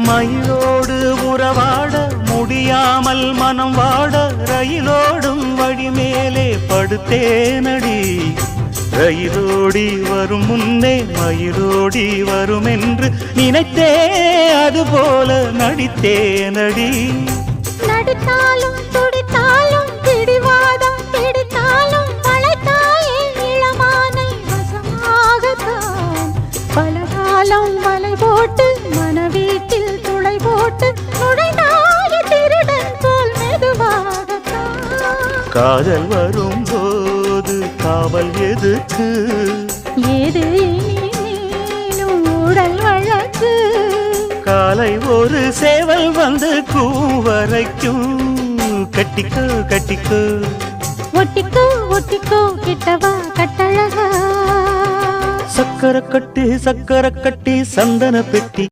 மயிலோடு உறவாட முடியாமல் மனம் வாட ரயிலோடும் வழி மேலே படுத்தேனடி. ரயிலோடி வரும் முன்னே மயிலோடி வரும் என்று நினைத்தே அதுபோல நடித்தேனடி. நடித்தாலும் துடித்தாலும் பிடிவாதம் பிடித்தாலும் வளைத்தாயே இளமானை வசமாகத்தான். பலகாலம் வலை போட்டு மனவீட்டில் துளை போட்டு நுழைந்தாய திருடன் போல் மெதுவாகத்தான். காதல் வரும்போது காவல் எதுக்கு? ஏது நீனும் உடல் வழக்கு. காலை ஒரு சேவல் வந்து கூவரைக்கும். கட்டிக்கோ கட்டிக்கோ ஒட்டிக்கோ ஒட்டிக்கோ கிட்டவா கட்டழகா. சக்கர கட்டி சந்தன பெட்டி.